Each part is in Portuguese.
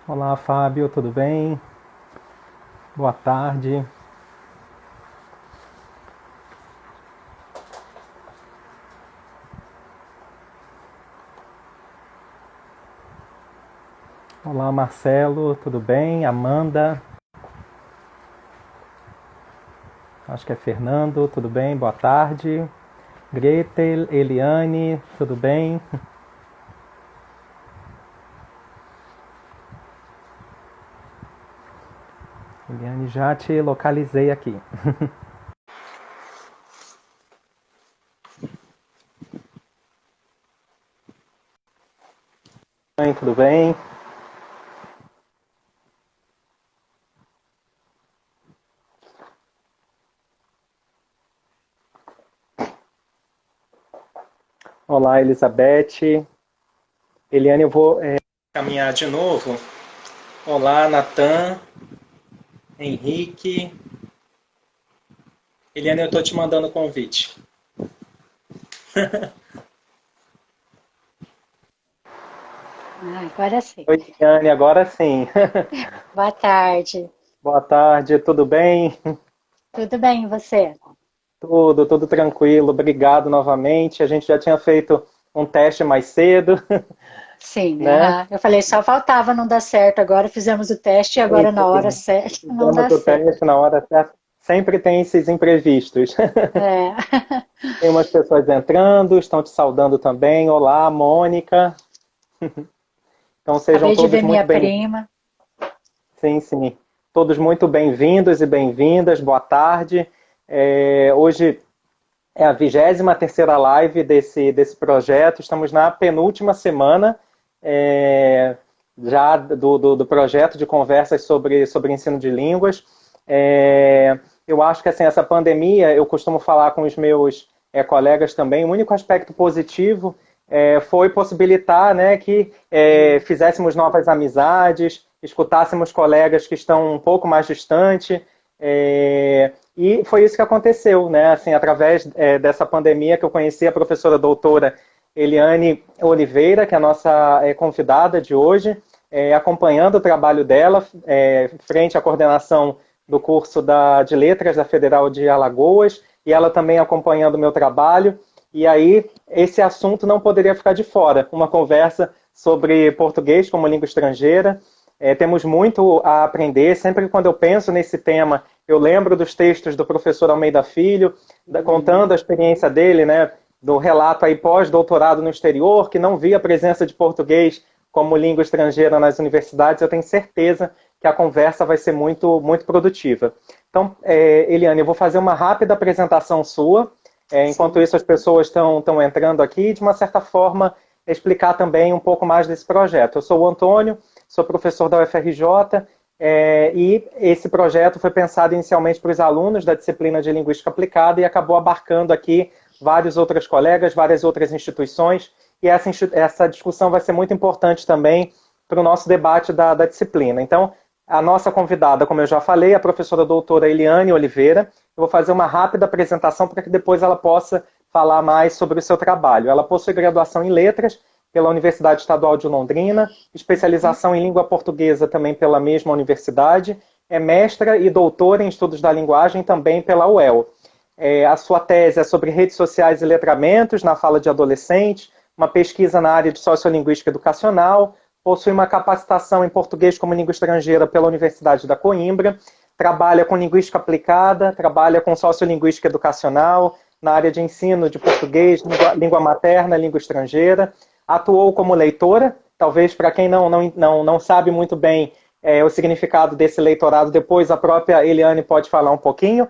Olá, Fábio, tudo bem? Boa tarde. Olá, Marcelo, tudo bem? Amanda, acho que é Fernando, tudo bem? Boa tarde. Gretel, Eliane, tudo bem? Eliane, já te localizei aqui. Oi, tudo bem? Olá, Elizabeth. Eliane, eu vou caminhar de novo. Olá, Natan, Henrique. Eliane, eu estou te mandando o convite. Agora sim. Oi, Eliane, agora sim. Boa tarde. Boa tarde, tudo bem? Tudo bem, e você? Tudo tranquilo. Obrigado novamente. A gente já tinha feito um teste mais cedo, Sim, né? aham. Eu falei, só faltava não dar certo. Agora fizemos o teste e Sim, agora na hora sim. certa não Fizemos dá o certo. teste na hora certa. Sempre tem esses imprevistos. É. Tem umas pessoas entrando, estão te saudando também. Olá, Mônica. Então sejam Acabei de ver todos minha muito bem. prima. Sim, sim. Todos muito bem-vindos e bem-vindas. Boa tarde. Hoje é a 23ª live desse projeto. Estamos na penúltima semana é, já do projeto de conversas sobre ensino de línguas. Eu acho que assim, essa pandemia, eu costumo falar com os meus colegas também, o único aspecto positivo foi possibilitar, né, que fizéssemos novas amizades, escutássemos colegas que estão um pouco mais distantes, e foi isso que aconteceu, né? Assim, através dessa pandemia que eu conheci a professora doutora Eliane Oliveira, que é a nossa convidada de hoje, acompanhando o trabalho dela frente à coordenação do curso de Letras da Federal de Alagoas, e ela também acompanhando o meu trabalho. E aí, esse assunto não poderia ficar de fora. Uma conversa sobre português como língua estrangeira. Temos muito a aprender. Sempre quando eu penso nesse tema, eu lembro dos textos do professor Almeida Filho, contando a experiência dele, né, do relato aí pós-doutorado no exterior, que não via a presença de português como língua estrangeira nas universidades. Eu tenho certeza que a conversa vai ser muito, muito produtiva. Então, Eliane, eu vou fazer uma rápida apresentação sua. Enquanto Sim. isso, as pessoas estão entrando aqui, de uma certa forma, explicar também um pouco mais desse projeto. Eu sou o Antônio, sou professor da UFRJ, e esse projeto foi pensado inicialmente para os alunos da disciplina de Linguística Aplicada e acabou abarcando aqui vários outros colegas, várias outras instituições, e essa discussão vai ser muito importante também para o nosso debate da disciplina. Então, a nossa convidada, como eu já falei, é a professora doutora Eliane Oliveira. Eu vou fazer uma rápida apresentação para que depois ela possa falar mais sobre o seu trabalho. Ela possui graduação em Letras pela Universidade Estadual de Londrina, Uhum. especialização em língua portuguesa também pela mesma universidade, é mestra e doutora em estudos da linguagem também pela UEL. A sua tese é sobre redes sociais e letramentos na fala de adolescentes, uma pesquisa na área de sociolinguística educacional, possui uma capacitação em português como língua estrangeira pela Universidade da Coimbra, trabalha com linguística aplicada, trabalha com sociolinguística educacional, na área de ensino de português, língua materna, língua estrangeira, atuou como leitora, talvez para quem não sabe muito bem o significado desse leitorado, depois a própria Eliane pode falar um pouquinho,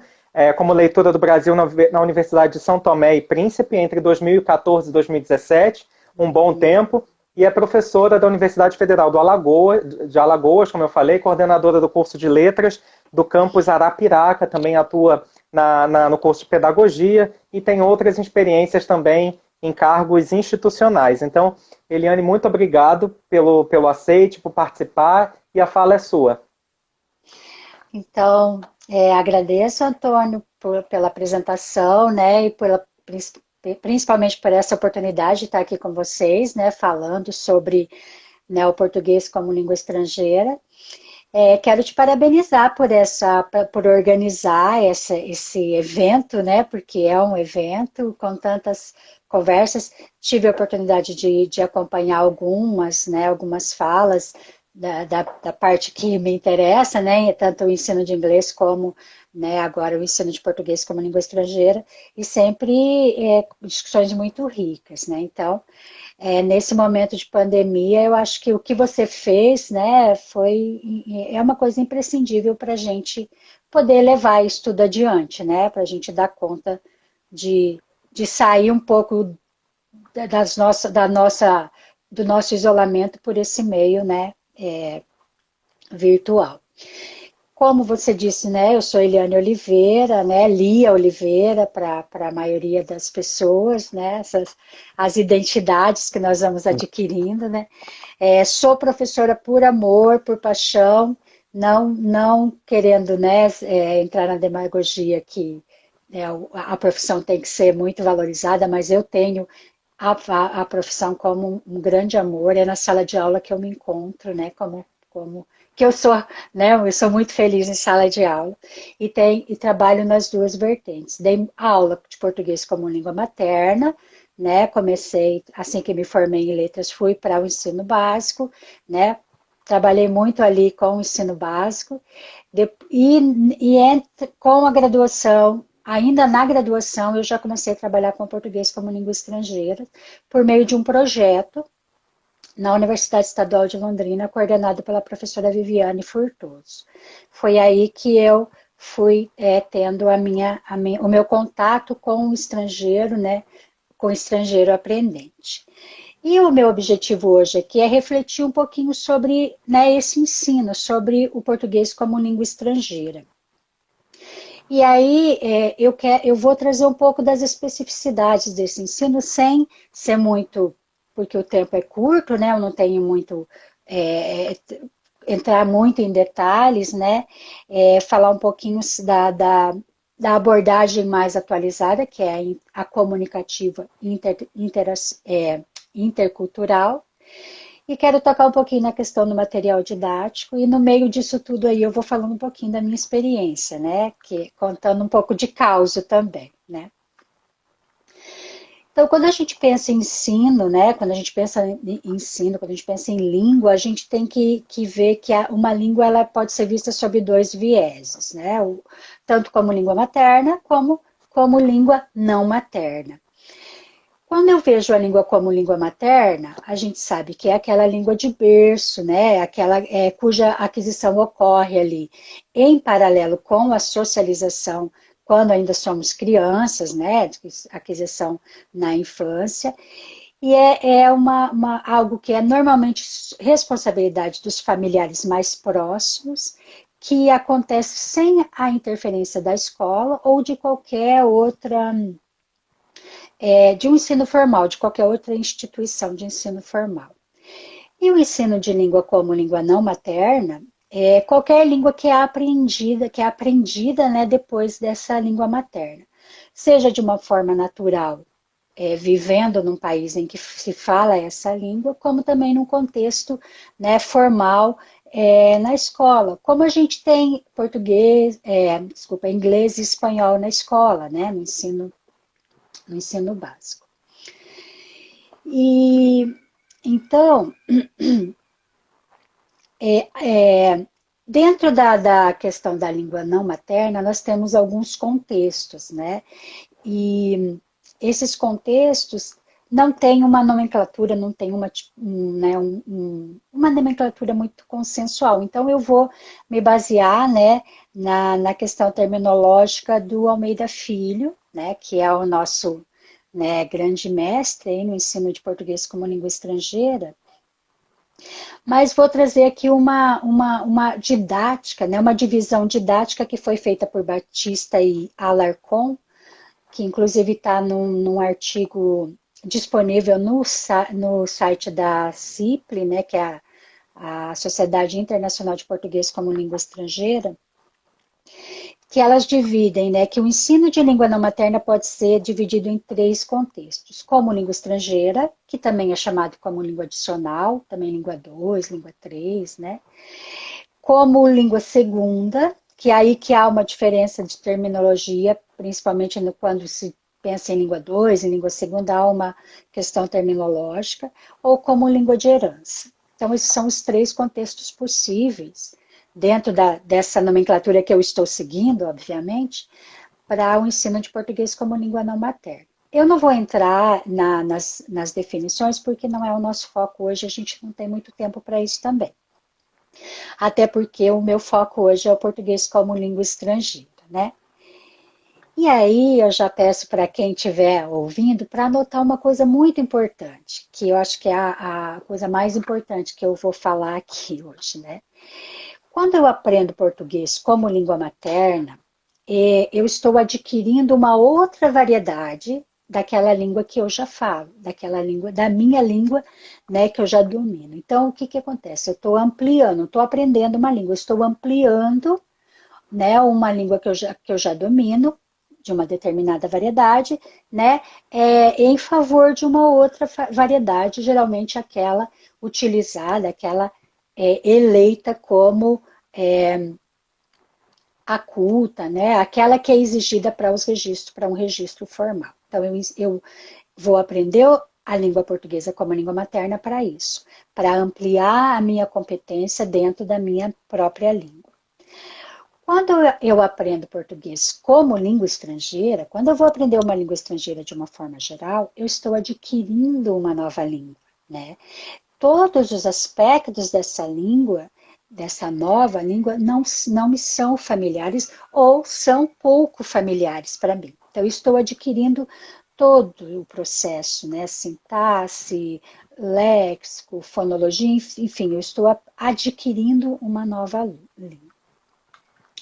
como leitora do Brasil na Universidade de São Tomé e Príncipe, entre 2014 e 2017, um bom tempo, e é professora da Universidade Federal de Alagoas, como eu falei, coordenadora do curso de Letras do campus Arapiraca, também atua no curso de Pedagogia e tem outras experiências também em cargos institucionais. Então, Eliane, muito obrigado pelo aceite, por participar, e a fala é sua. Então, agradeço, Antônio, pela apresentação, né, e principalmente por essa oportunidade de estar aqui com vocês, né, falando sobre né, o português como língua estrangeira. Quero te parabenizar por organizar esse evento, né? Porque é um evento com tantas conversas. Tive a oportunidade de acompanhar algumas, né? Algumas falas da parte que me interessa, né? Tanto o ensino de inglês como, né? Agora o ensino de português como língua estrangeira e sempre discussões muito ricas, né? Então nesse momento de pandemia, eu acho que o que você fez, né, é uma coisa imprescindível para a gente poder levar isso tudo adiante, né, para a gente dar conta de sair um pouco do nosso isolamento por esse meio, né, virtual. Como você disse, né, eu sou Eliane Oliveira, né, Lia Oliveira para a maioria das pessoas, né, as identidades que nós vamos adquirindo, né. Sou professora por amor, por paixão, não querendo, né, entrar na demagogia que a profissão tem que ser muito valorizada, mas eu tenho a profissão como um grande amor, é na sala de aula que eu me encontro, né, como que eu sou, né, eu sou muito feliz em sala de aula e trabalho nas duas vertentes. Dei aula de português como língua materna, né, comecei, assim que me formei em letras, fui para o ensino básico, né, trabalhei muito ali com o ensino básico, com a graduação, ainda na graduação, eu já comecei a trabalhar com português como língua estrangeira, por meio de um projeto, na Universidade Estadual de Londrina, coordenado pela professora Viviane Furtoso. Foi aí que eu fui tendo o meu contato com o estrangeiro, né, com o estrangeiro aprendente. E o meu objetivo hoje aqui é refletir um pouquinho sobre, né, esse ensino, sobre o português como língua estrangeira. E aí eu vou trazer um pouco das especificidades desse ensino, sem ser muito, porque o tempo é curto, né? Eu não tenho muito entrar muito em detalhes, né? Falar um pouquinho da abordagem mais atualizada, que é a comunicativa intercultural. E quero tocar um pouquinho na questão do material didático, e no meio disso tudo aí eu vou falando um pouquinho da minha experiência, né? Contando um pouco de causa também, né? Então, quando a gente pensa em ensino, né? Quando a gente pensa em ensino, quando a gente pensa em língua, a gente tem que ver que uma língua ela pode ser vista sob dois vieses, né? Tanto como língua materna, como língua não materna. Quando eu vejo a língua como língua materna, a gente sabe que é aquela língua de berço, né? Aquela cuja aquisição ocorre ali em paralelo com a socialização quando ainda somos crianças, né? Aquisição na infância. E algo que é normalmente responsabilidade dos familiares mais próximos, que acontece sem a interferência da escola ou de qualquer outra de um ensino formal, de qualquer outra instituição de ensino formal. E o ensino de língua como língua não materna é qualquer língua que é aprendida, né, depois dessa língua materna. Seja de uma forma natural, vivendo num país em que se fala essa língua, como também num contexto, né, formal, na escola. Como a gente tem inglês e espanhol na escola, né, no ensino básico. E então, dentro da questão da língua não materna, nós temos alguns contextos, né? E esses contextos não têm uma nomenclatura, não tem uma nomenclatura muito consensual. Então, eu vou me basear, né, na questão terminológica do Almeida Filho, né, que é o nosso, né, grande mestre aí no ensino de português como língua estrangeira. Mas vou trazer aqui uma didática, né, uma divisão didática que foi feita por Batista e Alarcon, que inclusive está num artigo disponível no site da CIPLE, né, que é a Sociedade Internacional de Português como Língua Estrangeira, que elas dividem, né, que o ensino de língua não materna pode ser dividido em 3 contextos, como língua estrangeira, que também é chamado como língua adicional, também língua 2, língua 3, né, como língua segunda, que é aí que há uma diferença de terminologia, principalmente quando se pensa em língua 2, em língua segunda, há uma questão terminológica, ou como língua de herança. Então, esses são os 3 contextos possíveis, dentro dessa nomenclatura que eu estou seguindo, obviamente, para o ensino de português como língua não materna. Eu não vou entrar nas definições, porque não é o nosso foco hoje, a gente não tem muito tempo para isso também. Até porque o meu foco hoje é o português como língua estrangeira, né? E aí eu já peço para quem estiver ouvindo para anotar uma coisa muito importante, que eu acho que é a coisa mais importante que eu vou falar aqui hoje, né? Quando eu aprendo português como língua materna, eu estou adquirindo uma outra variedade daquela língua que eu já falo, daquela língua, da minha língua, né, que eu já domino. Então, o que que acontece? Eu estou ampliando, não estou aprendendo uma língua, eu estou ampliando, né, uma língua que eu já domino, de uma determinada variedade, né, em favor de uma outra variedade, geralmente aquela utilizada, aquela eleita como a culta, né, aquela que é exigida para os registros, para um registro formal. Então, eu vou aprender a língua portuguesa como língua materna para isso, para ampliar a minha competência dentro da minha própria língua. Quando eu aprendo português como língua estrangeira, quando eu vou aprender uma língua estrangeira de uma forma geral, eu estou adquirindo uma nova língua, né? Todos os aspectos dessa nova língua, não me são familiares ou são pouco familiares para mim. Então, eu estou adquirindo todo o processo, né? Sintaxe, léxico, fonologia, enfim, eu estou adquirindo uma nova língua.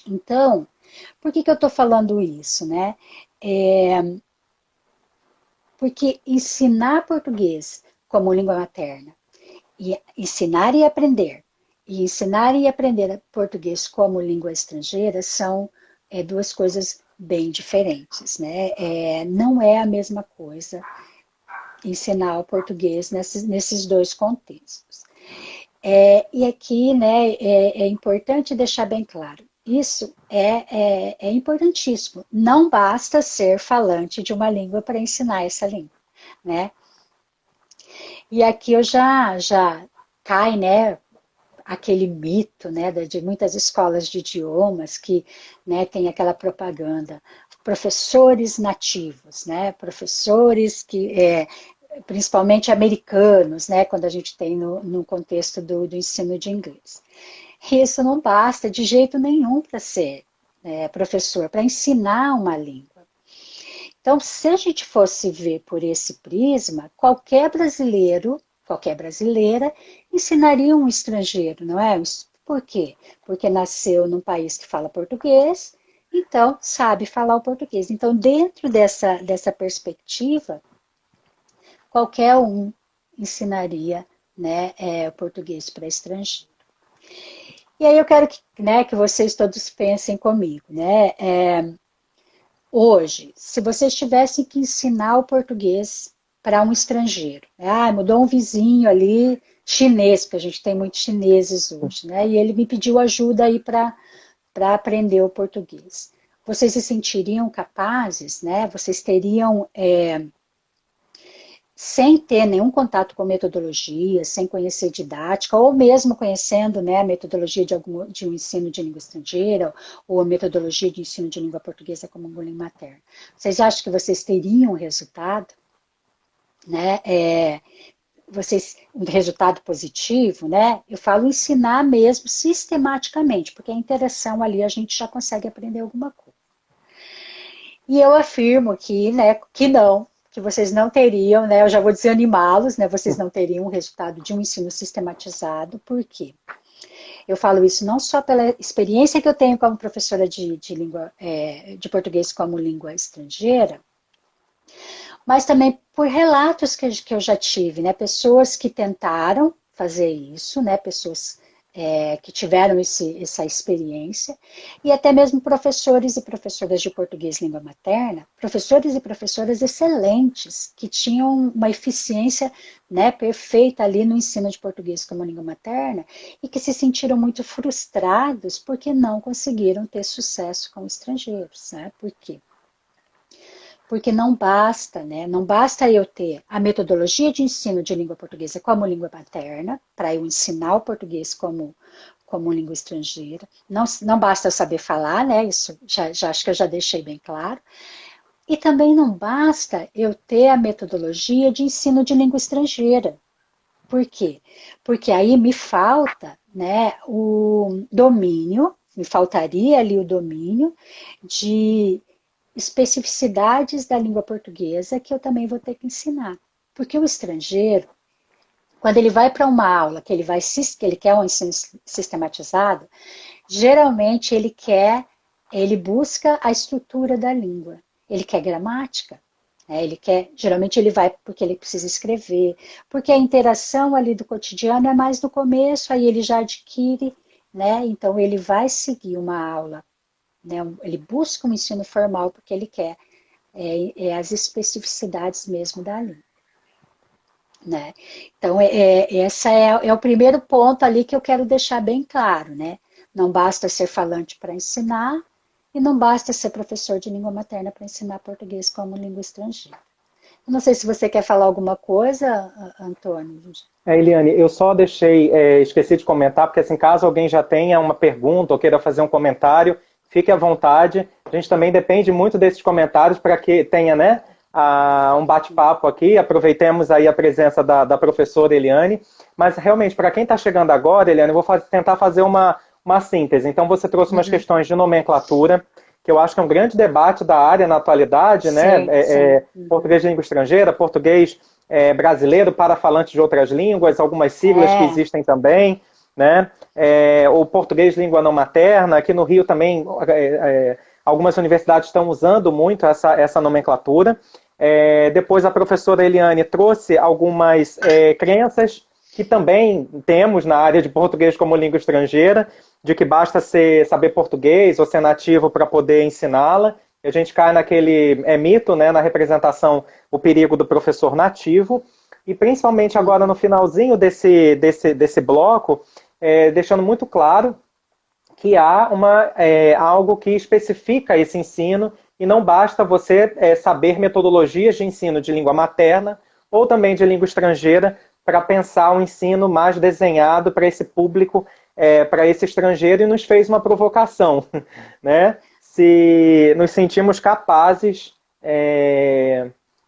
Então, por que eu estou falando isso, né? Porque ensinar português como língua materna, e ensinar e aprender português como língua estrangeira são duas coisas bem diferentes, né? Não é a mesma coisa ensinar o português nesses 2 contextos. E aqui, né, é importante deixar bem claro, isso é importantíssimo. Não basta ser falante de uma língua para ensinar essa língua, né? E aqui eu já cai, né, aquele mito, né, de muitas escolas de idiomas que, né, tem aquela propaganda, professores nativos, né, professores que, principalmente americanos, né, quando a gente tem no contexto do ensino de inglês. Isso não basta de jeito nenhum para ser professor, para ensinar uma língua. Então, se a gente fosse ver por esse prisma, qualquer brasileiro, qualquer brasileira, ensinaria um estrangeiro, não é? Por quê? Porque nasceu num país que fala português, então sabe falar o português. Então, dentro dessa perspectiva, qualquer um ensinaria, né, o português para estrangeiro. E aí eu quero que vocês todos pensem comigo, né? Hoje, se vocês tivessem que ensinar o português para um estrangeiro, mudou um vizinho ali, chinês, porque a gente tem muitos chineses hoje, né? E ele me pediu ajuda aí para aprender o português. Vocês se sentiriam capazes, né? Vocês teriam, sem ter nenhum contato com metodologia, sem conhecer didática, ou mesmo conhecendo, né, a metodologia de um ensino de língua estrangeira, ou a metodologia de ensino de língua portuguesa como língua materna. Vocês acham que vocês teriam resultado? Né? Um resultado positivo, né? Eu falo ensinar mesmo sistematicamente, porque a interação ali a gente já consegue aprender alguma coisa. E eu afirmo que, né, que vocês não teriam, né, eu já vou desanimá-los, né, vocês não teriam o resultado de um ensino sistematizado, por quê? Eu falo isso não só pela experiência que eu tenho como professora de português como língua estrangeira, mas também por relatos que eu já tive, né, pessoas que tentaram fazer isso, né, pessoas que tiveram essa experiência, e até mesmo professores e professoras de português língua materna, professores e professoras excelentes, que tinham uma eficiência, né, perfeita ali no ensino de português como língua materna, e que se sentiram muito frustrados porque não conseguiram ter sucesso com estrangeiros. Né? Por quê? Porque não basta, né? Não basta eu ter a metodologia de ensino de língua portuguesa como língua materna, para eu ensinar o português como língua estrangeira. Não basta eu saber falar, né? Isso já acho que eu já deixei bem claro. E também não basta eu ter a metodologia de ensino de língua estrangeira. Por quê? Porque aí me falta, né, o domínio, me faltaria ali o domínio de especificidades da língua portuguesa que eu também vou ter que ensinar. Porque o estrangeiro, quando ele vai para uma aula que ele quer um ensino sistematizado, geralmente ele busca a estrutura da língua. Ele quer gramática. Geralmente ele vai porque ele precisa escrever, porque a interação ali do cotidiano é mais no começo, aí ele já adquire, né? Então ele vai seguir uma aula, né? Ele busca um ensino formal porque ele quer as especificidades mesmo da língua. Né? Então, esse é o primeiro ponto ali que eu quero deixar bem claro. Né? Não basta ser falante para ensinar e não basta ser professor de língua materna para ensinar português como língua estrangeira. Eu não sei se você quer falar alguma coisa, Antônio. Eliane, eu só esqueci de comentar, porque assim, caso alguém já tenha uma pergunta ou queira fazer um comentário, fique à vontade. A gente também depende muito desses comentários para que tenha, né, um bate-papo aqui. Aproveitemos aí a presença da professora Eliane. Mas realmente, para quem está chegando agora, Eliane, eu vou tentar fazer uma síntese. Então, você trouxe umas questões de nomenclatura, que eu acho que é um grande debate da área na atualidade, né? Português de língua estrangeira, português brasileiro para falantes de outras línguas, algumas siglas que existem também, né? O português língua não materna, aqui no Rio também algumas universidades estão usando muito essa nomenclatura. Depois a professora Eliane trouxe algumas crenças que também temos na área de português como língua estrangeira, de que basta saber português ou ser nativo para poder ensiná-la. A gente cai naquele mito, né, na representação, o perigo do professor nativo. E principalmente agora no finalzinho desse bloco, deixando muito claro que há algo que especifica esse ensino e não basta você saber metodologias de ensino de língua materna ou também de língua estrangeira para pensar um ensino mais desenhado para esse público, para esse estrangeiro, e nos fez uma provocação, né? Se nos sentimos capazes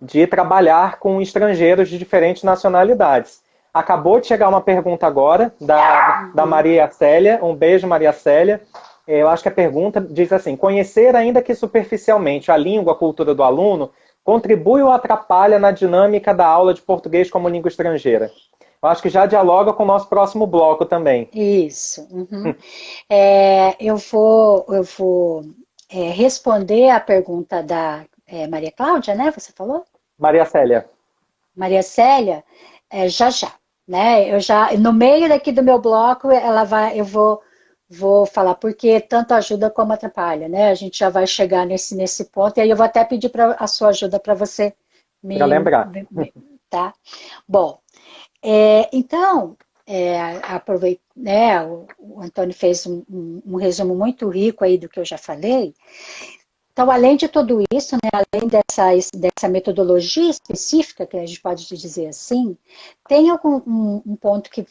de trabalhar com estrangeiros de diferentes nacionalidades. Acabou de chegar uma pergunta agora da Maria Célia. Um beijo, Maria Célia. Eu acho que a pergunta diz assim: conhecer, ainda que superficialmente, a língua, a cultura do aluno, contribui ou atrapalha na dinâmica da aula de português como língua estrangeira? Eu acho que já dialoga com o nosso próximo bloco também. Isso. Uhum. Eu vou responder a pergunta da Maria Cláudia, né? Você falou? Maria Célia. Maria Célia, já. Né? No meio daqui do meu bloco, eu vou falar porque tanto ajuda como atrapalha, né? A gente já vai chegar nesse ponto, e aí eu vou até pedir a sua ajuda para você para lembrar. Tá? Bom, então, aproveito, né? O Antônio fez um resumo muito rico aí do que eu já falei. Então, além de tudo isso, né, além dessa metodologia específica, que a gente pode dizer assim, tem um ponto que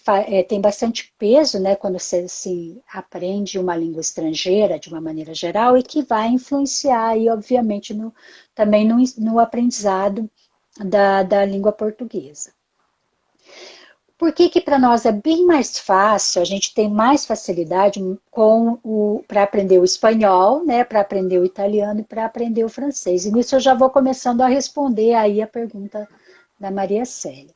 tem bastante peso, né, quando você se aprende uma língua estrangeira de uma maneira geral, e que vai influenciar aí, obviamente, também no aprendizado da língua portuguesa. Por que para nós é bem mais fácil, a gente tem mais facilidade para aprender o espanhol, né, para aprender o italiano e para aprender o francês? E nisso eu já vou começando a responder aí a pergunta da Maria Célia.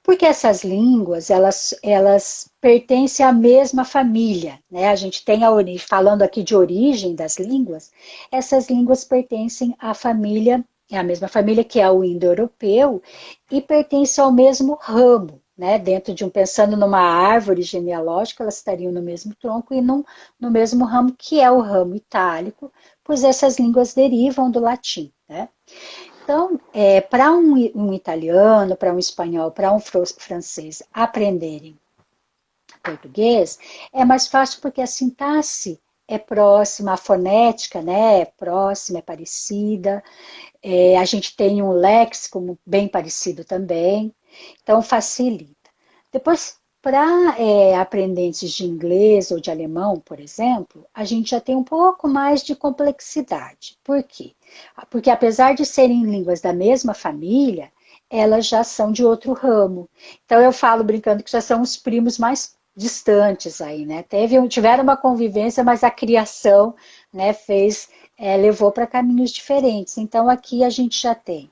Porque essas línguas, elas pertencem à mesma família, né? A gente tem falando aqui de origem das línguas, essas línguas pertencem à família, a mesma família que é o indo-europeu, e pertencem ao mesmo ramo. né, dentro de pensando numa árvore genealógica, elas estariam no mesmo tronco e no mesmo ramo, que é o ramo itálico, pois essas línguas derivam do latim, né? Então, para um italiano, para um espanhol, para um francês aprenderem português, é mais fácil porque a sintaxe é próxima, a fonética, né, é próxima, é parecida, a gente tem um léxico bem parecido também, então facilita. Depois, para aprendentes de inglês ou de alemão, por exemplo, a gente já tem um pouco mais de complexidade. Por quê? Porque apesar de serem línguas da mesma família, elas já são de outro ramo. Então eu falo brincando que já são os primos mais distantes aí, né? Tiveram uma convivência, mas a criação, né, levou para caminhos diferentes. Então aqui a gente já tem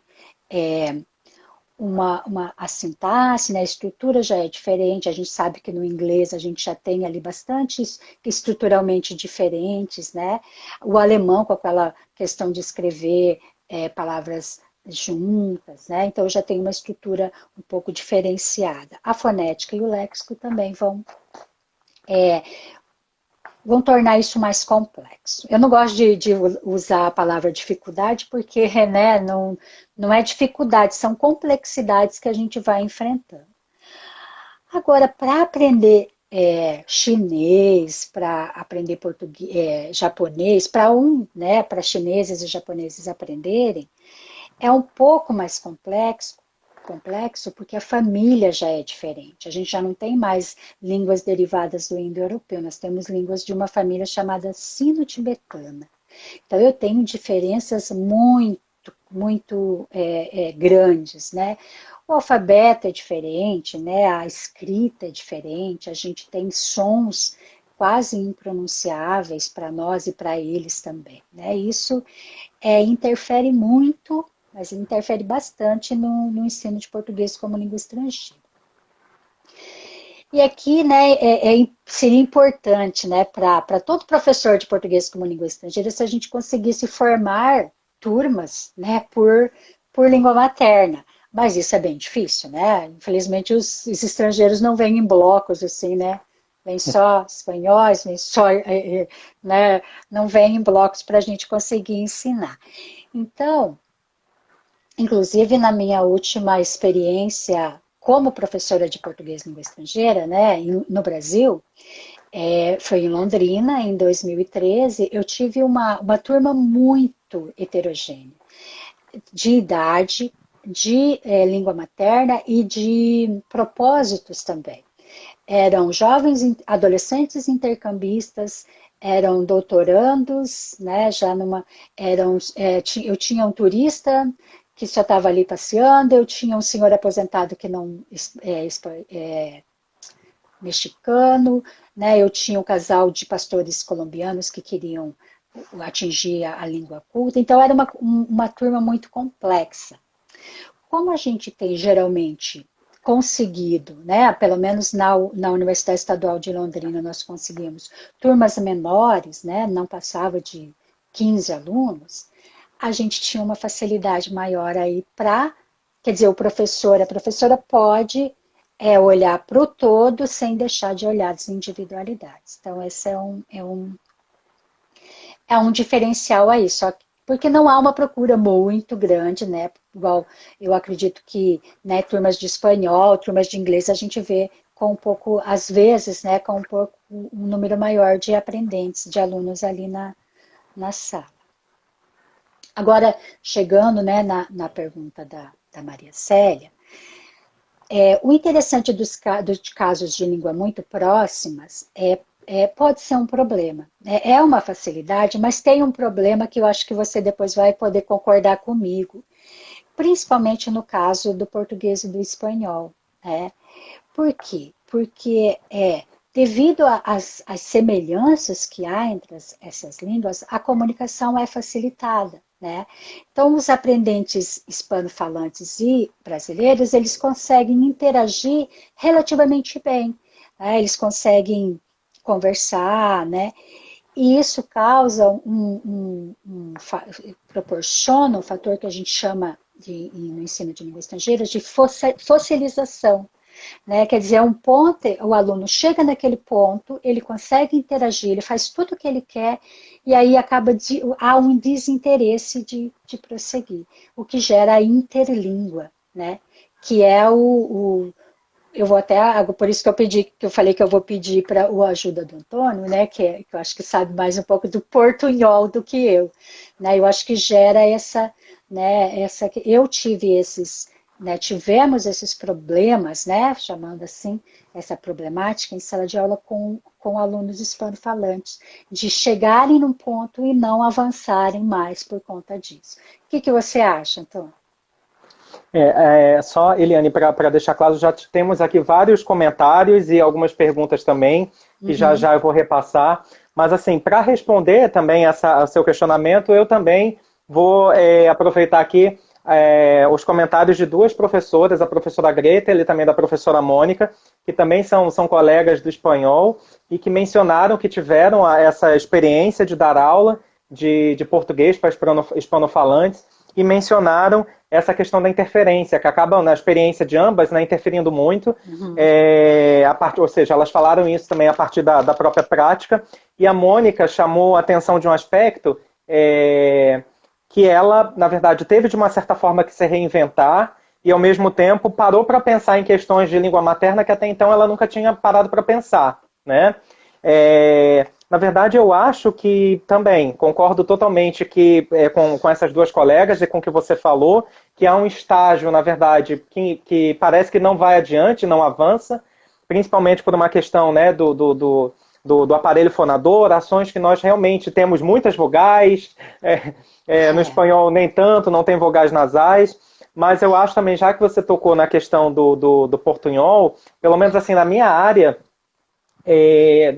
a sintaxe, né, a estrutura já é diferente, a gente sabe que no inglês a gente já tem ali bastante estruturalmente diferentes, né? O alemão com aquela questão de escrever palavras juntas, né? Então já tem uma estrutura um pouco diferenciada. A fonética e o léxico também vão tornar isso mais complexo. Eu não gosto de usar a palavra dificuldade, porque, né, não é dificuldade, são complexidades que a gente vai enfrentando. Agora, para aprender chinês, para aprender português, japonês, né, para chineses e japoneses aprenderem, é um pouco mais complexo porque a família já é diferente. A gente já não tem mais línguas derivadas do indo-europeu, nós temos línguas de uma família chamada sino-tibetana. Então eu tenho diferenças muito grandes, né? O alfabeto é diferente, né? A escrita é diferente, a gente tem sons quase impronunciáveis para nós e para eles também, né? Isso interfere muito, mas interfere bastante no ensino de português como língua estrangeira. E aqui, né, seria importante, né, para todo professor de português como língua estrangeira, se a gente conseguisse formar turmas, né, por língua materna. Mas isso é bem difícil, né? Infelizmente, os estrangeiros não vêm em blocos, assim, né? Vem só espanhóis, vem só, né? Não vem em blocos para a gente conseguir ensinar. Então, inclusive na minha última experiência como professora de português língua estrangeira, né, no Brasil, foi em Londrina, em 2013, eu tive uma turma muito heterogênea, de idade, de língua materna e de propósitos também. Eram jovens, adolescentes intercambistas, eram doutorandos, né, eu tinha um turista que só estava ali passeando, eu tinha um senhor aposentado que não mexicano, né, eu tinha um casal de pastores colombianos que queriam atingir a língua culta, então era uma turma muito complexa. Como a gente tem geralmente conseguido, né, pelo menos na Universidade Estadual de Londrina nós conseguimos turmas menores, né, não passava de 15 alunos, a gente tinha uma facilidade maior aí quer dizer, a professora pode olhar para o todo sem deixar de olhar as individualidades. Então, esse é um diferencial aí, só que porque não há uma procura muito grande, né? Igual eu acredito que, né, turmas de espanhol, turmas de inglês, a gente vê com um pouco, às vezes, né, com um número maior de aprendentes, de alunos ali na sala. Agora, chegando, né, na pergunta da Maria Célia, o interessante dos casos de língua muito próximas pode ser um problema. É uma facilidade, mas tem um problema que eu acho que você depois vai poder concordar comigo, principalmente no caso do português e do espanhol. Né? Por quê? Porque devido às semelhanças que há entre essas línguas, a comunicação é facilitada. Né? Então, os aprendentes hispanofalantes e brasileiros, eles conseguem interagir relativamente bem. Né? Eles conseguem conversar, né? E isso causa proporciona um fator que a gente chama no ensino de língua estrangeira de fossilização. né? Quer dizer, é um ponto, o aluno chega naquele ponto, ele consegue interagir, ele faz tudo o que ele quer, e aí há um desinteresse de prosseguir, o que gera a interlíngua, né? Que é eu vou até, por isso que eu falei que eu vou pedir para a ajuda do Antônio, né, que eu acho que sabe mais um pouco do portunhol do que eu, né, eu acho que gera eu tive tivemos esses problemas, né, chamando assim, essa problemática em sala de aula com alunos hispanofalantes, de chegarem num ponto e não avançarem mais por conta disso. O que você acha, Antônio? Só, Eliane, para deixar claro, já temos aqui vários comentários e algumas perguntas também, que já eu vou repassar. Mas, assim, para responder também ao seu questionamento, eu também vou aproveitar aqui os comentários de duas professoras, a professora Greta e também da professora Mônica, que também são colegas do espanhol e que mencionaram que tiveram essa experiência de dar aula de português para hispanofalantes e mencionaram essa questão da interferência, que acaba na experiência de ambas, né, interferindo muito. Ou seja, elas falaram isso também a partir da própria prática. E a Mônica chamou a atenção de um aspecto que ela, na verdade, teve de uma certa forma que se reinventar e, ao mesmo tempo, parou para pensar em questões de língua materna que até então ela nunca tinha parado para pensar, né? Na verdade, eu acho que também concordo totalmente com essas duas colegas e com o que você falou, que há um estágio, na verdade, que parece que não vai adiante, não avança, principalmente por uma questão, né, do aparelho fonador, ações que nós realmente temos muitas vogais, no espanhol nem tanto, não tem vogais nasais, mas eu acho também, já que você tocou na questão do portunhol, pelo menos assim na minha área,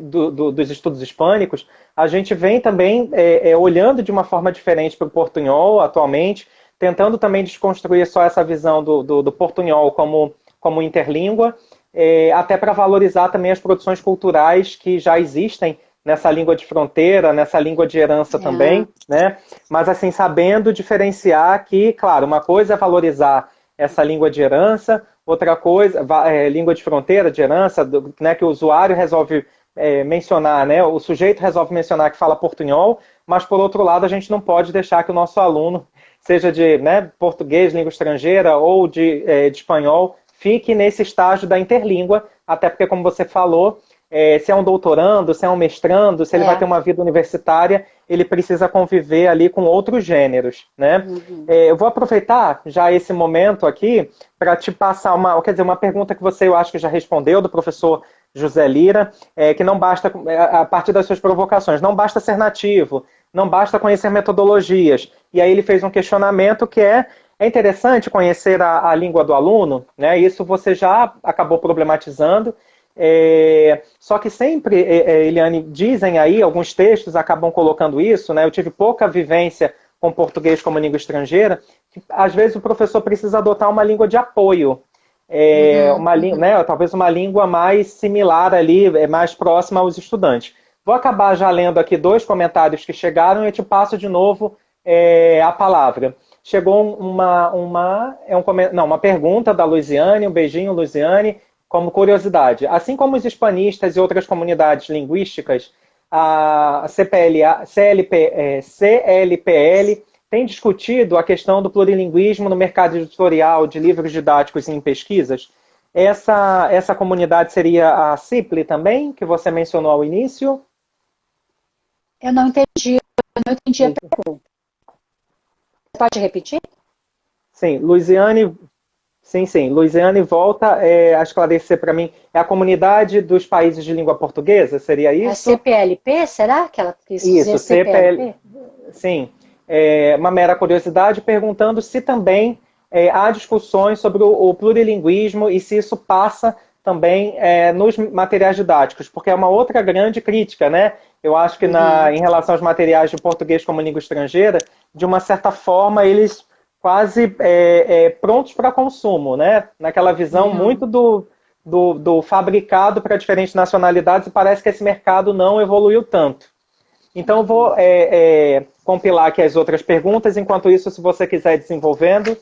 dos estudos hispânicos, a gente vem também olhando de uma forma diferente para o portunhol atualmente, tentando também desconstruir só essa visão do portunhol como interlíngua, até para valorizar também as produções culturais que já existem nessa língua de fronteira, nessa língua de herança também, né? Mas assim, sabendo diferenciar que, claro, uma coisa é valorizar essa língua de herança, outra coisa, língua de fronteira, de herança, né, que o usuário resolve mencionar, né, o sujeito resolve mencionar que fala portunhol, mas por outro lado a gente não pode deixar que o nosso aluno, seja de português, língua estrangeira ou de espanhol, fique nesse estágio da interlíngua, até porque, como você falou, se é um doutorando, se é um mestrando, se ele vai ter uma vida universitária, ele precisa conviver ali com outros gêneros, né? Eu vou aproveitar já esse momento aqui para te passar uma pergunta que eu acho que já respondeu, do professor José Lira, que não basta, a partir das suas provocações, não basta ser nativo, não basta conhecer metodologias. E aí ele fez um questionamento que é interessante conhecer a língua do aluno, né? Isso você já acabou problematizando. Só que sempre, Eliane, dizem aí, alguns textos acabam colocando isso, né? Eu tive pouca vivência com português como língua estrangeira, que às vezes o professor precisa adotar uma língua de apoio, né? Talvez uma língua mais similar ali, mais próxima aos estudantes. Vou acabar já lendo aqui dois comentários que chegaram e eu te passo de novo a palavra. Chegou uma pergunta da Luiziane, um beijinho, Luiziane, como curiosidade. Assim como os hispanistas e outras comunidades linguísticas, a CLPL tem discutido a questão do plurilinguismo no mercado editorial de livros didáticos e em pesquisas. Essa comunidade seria a CIPLE também, que você mencionou ao início? Eu não entendi a pergunta. Pode repetir? Sim, Luiziane volta a esclarecer para mim. É a comunidade dos países de língua portuguesa? Seria isso? A CPLP? Será que ela quis dizer isso, CPLP? Sim. Uma mera curiosidade, perguntando se também há discussões sobre o plurilinguismo e se isso passa também nos materiais didáticos, porque é uma outra grande crítica, né? Eu acho que em relação aos materiais de português como língua estrangeira, de uma certa forma, eles quase prontos para consumo, né? Naquela visão muito do fabricado para diferentes nacionalidades, e parece que esse mercado não evoluiu tanto. Então, eu vou compilar aqui as outras perguntas, enquanto isso, se você quiser ir desenvolvendo.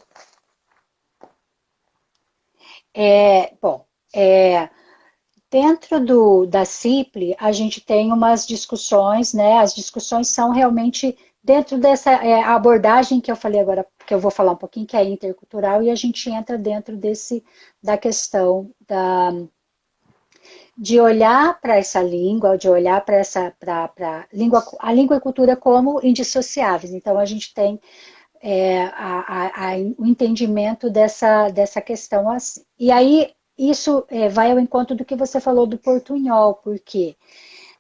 Bom, Dentro da CIPLE, a gente tem umas discussões, né? As discussões são realmente dentro dessa abordagem que eu falei agora, que eu vou falar um pouquinho, que é intercultural, e a gente entra dentro da questão de olhar para essa língua, de olhar para a língua e cultura como indissociáveis. Então, a gente tem o entendimento dessa questão assim. E aí, isso vai ao encontro do que você falou do portunhol, porque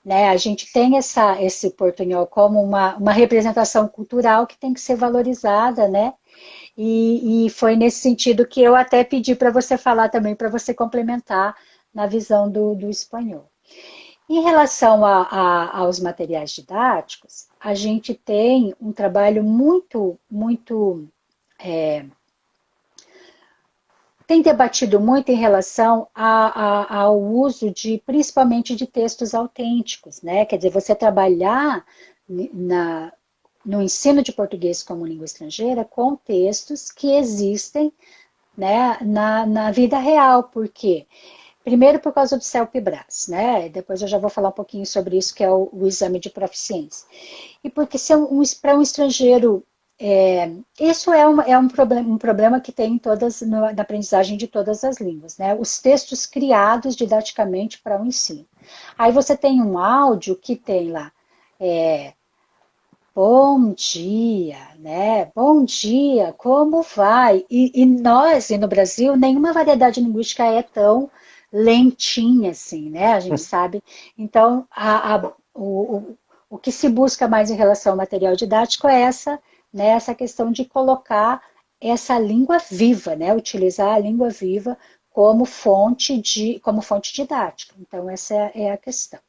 né, a gente tem esse portunhol como uma representação cultural que tem que ser valorizada, né? E foi nesse sentido que eu até pedi para você falar também, para você complementar na visão do espanhol. Em relação aos materiais didáticos, a gente tem um trabalho muito tem debatido muito em relação ao uso principalmente de textos autênticos, né? Quer dizer, você trabalhar no ensino de português como língua estrangeira com textos que existem, né, na vida real. Por quê? Primeiro por causa do CELP-BRAS, né? Depois eu já vou falar um pouquinho sobre isso, que é o exame de proficiência. E porque se para um estrangeiro isso é um problema que tem na aprendizagem de todas as línguas, né? Os textos criados didaticamente para o ensino. Aí você tem um áudio que tem lá, bom dia, né? Bom dia, como vai? E no Brasil, nenhuma variedade linguística é tão lentinha assim, né? A gente sabe. Então, o que se busca mais em relação ao material didático é essa questão de colocar essa língua viva, né? Utilizar a língua viva como fonte didática. Então, essa é a questão.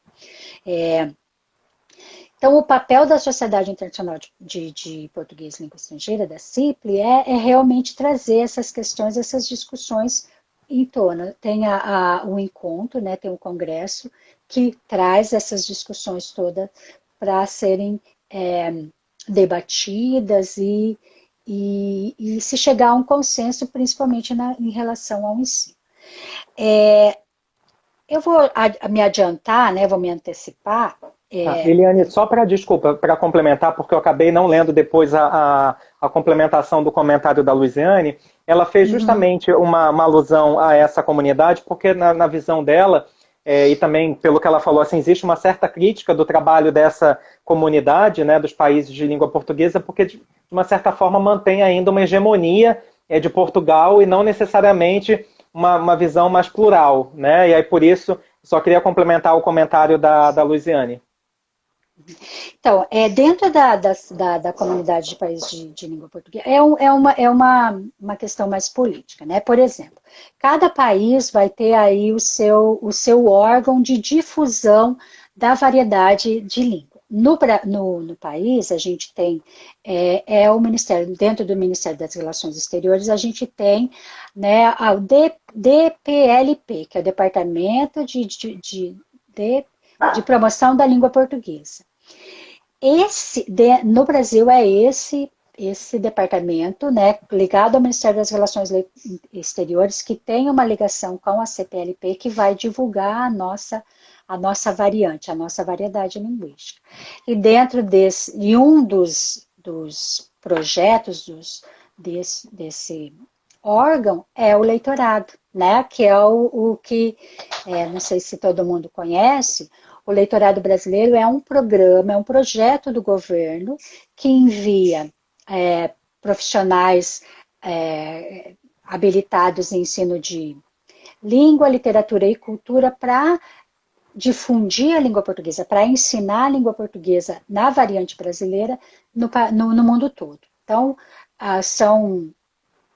Então, o papel da Sociedade Internacional de Português e Língua Estrangeira, da CIPLE, é realmente trazer essas questões, essas discussões em torno. Tem o encontro, né, tem o congresso, que traz essas discussões todas para serem debatidas e se chegar a um consenso, principalmente em relação ao ensino. Eu vou me adiantar, né, vou me antecipar. Eliane, só para complementar, porque eu acabei não lendo depois a complementação do comentário da Luiziane, ela fez justamente uma alusão a essa comunidade, porque na visão dela, e também pelo que ela falou, assim, existe uma certa crítica do trabalho dessa comunidade, né, dos países de língua portuguesa, porque de uma certa forma mantém ainda uma hegemonia de Portugal e não necessariamente uma visão mais plural, né? E aí por isso só queria complementar o comentário da Luiziane. Então, dentro da comunidade de países de língua portuguesa, é uma questão mais política, né? Por exemplo, cada país vai ter aí o seu órgão de difusão da variedade de língua. No país, a gente tem o Ministério, dentro do Ministério das Relações Exteriores, a gente tem, né, o DPLP, que é o Departamento de Promoção da Língua Portuguesa. No Brasil é esse departamento, né, ligado ao Ministério das Relações Exteriores, que tem uma ligação com a CPLP, que vai divulgar a nossa variante, a nossa variedade linguística. E dentro um dos projetos desse órgão é o leitorado, né, que é o que, não sei se todo mundo conhece. O Leitorado Brasileiro é um programa, é um projeto do governo que envia profissionais habilitados em ensino de língua, literatura e cultura para difundir a língua portuguesa, para ensinar a língua portuguesa na variante brasileira no mundo todo. Então, são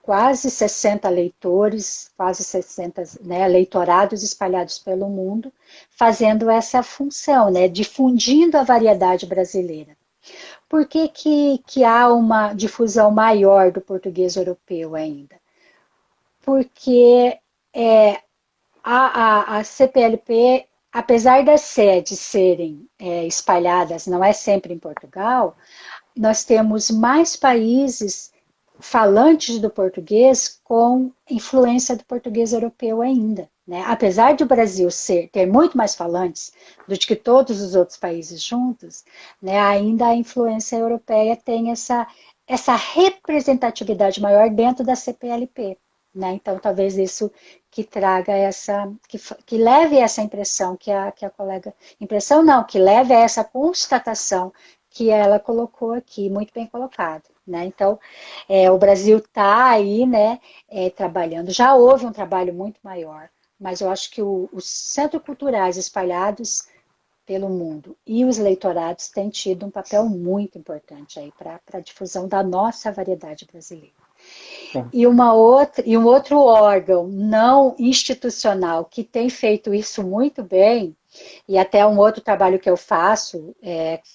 quase 60 leitores, quase 60, né, leitorados espalhados pelo mundo, fazendo essa função, né, difundindo a variedade brasileira. Por que há uma difusão maior do português europeu ainda? Porque a CPLP, apesar das sedes serem espalhadas, não é sempre em Portugal, nós temos mais países falantes do português com influência do português europeu ainda. Né? Apesar de o Brasil ter muito mais falantes do que todos os outros países juntos, né, ainda a influência europeia tem essa representatividade maior dentro da CPLP. Né? Então, talvez isso que traga que leve essa impressão que a colega, impressão não, que leve a essa constatação que ela colocou aqui, muito bem colocado. Né? Então, o Brasil está aí, né, trabalhando. Já houve um trabalho muito maior, mas eu acho que os centros culturais espalhados pelo mundo e os leitorados têm tido um papel muito importante aí para a difusão da nossa variedade brasileira. Sim. E um outro órgão não institucional que tem feito isso muito bem, e até um outro trabalho que eu faço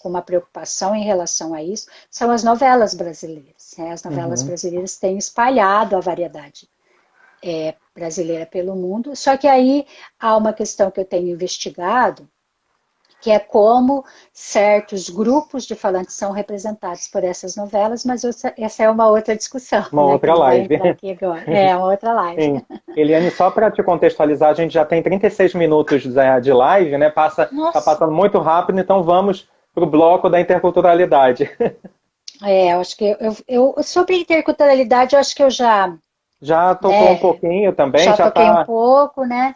com uma preocupação em relação a isso, são as novelas brasileiras. Né? As novelas brasileiras têm espalhado a variedade brasileira pelo mundo, só que aí há uma questão que eu tenho investigado, que é como certos grupos de falantes são representados por essas novelas, mas essa é uma outra discussão. Uma Né, outra live. aqui agora. É, uma outra live. Sim. Eliane, só para te contextualizar, a gente já tem 36 minutos de live, né? Tá passando muito rápido, então vamos para o bloco da interculturalidade. Eu acho que sobre interculturalidade, eu acho que eu já tocou um pouquinho também, já toquei tá um pouco, né?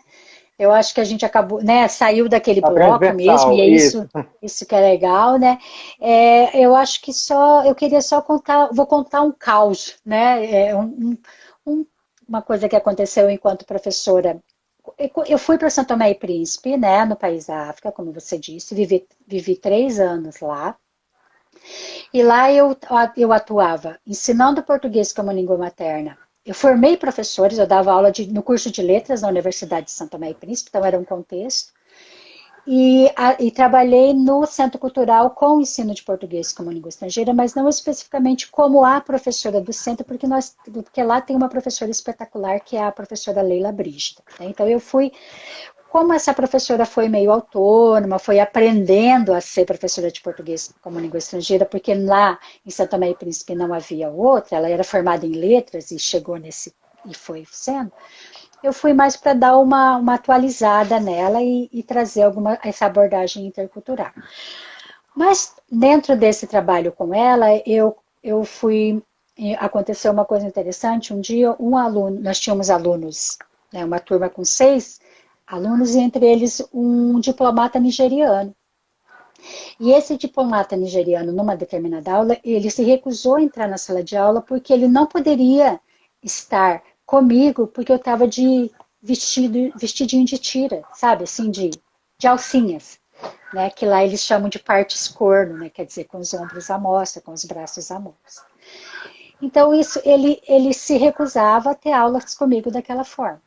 Eu acho que a gente acabou, né? Saiu daquele tá bloco mesmo, e é isso. isso que é legal, né? Eu acho que eu queria só vou contar um caos, né? Uma coisa que aconteceu enquanto professora. Eu fui para São Tomé e Príncipe, né? No país da África, como você disse, vivi 3 anos lá. E lá eu atuava ensinando português como língua materna. Eu formei professores, eu dava aula no curso de letras na Universidade de São Tomé e Príncipe, então era um contexto. E trabalhei no Centro Cultural com o ensino de português como língua estrangeira, mas não especificamente como a professora do centro, porque lá tem uma professora espetacular, que é a professora Leila Brígida. Né? Então eu fui, como essa professora foi meio autônoma, foi aprendendo a ser professora de português como língua estrangeira, porque lá em São Tomé e Príncipe não havia outra, ela era formada em letras e chegou e foi sendo. Eu fui mais para dar uma atualizada nela e trazer essa abordagem intercultural. Mas dentro desse trabalho com ela, aconteceu uma coisa interessante. Um dia, nós tínhamos alunos, né, uma turma com 6 alunos, e entre eles um diplomata nigeriano. E esse diplomata nigeriano, numa determinada aula, ele se recusou a entrar na sala de aula porque ele não poderia estar comigo porque eu estava de vestidinho de tira, sabe, assim, de alcinhas, né, que lá eles chamam de partes corno, né, quer dizer, com os ombros à mostra, com os braços à mostra. Então, ele se recusava a ter aulas comigo daquela forma.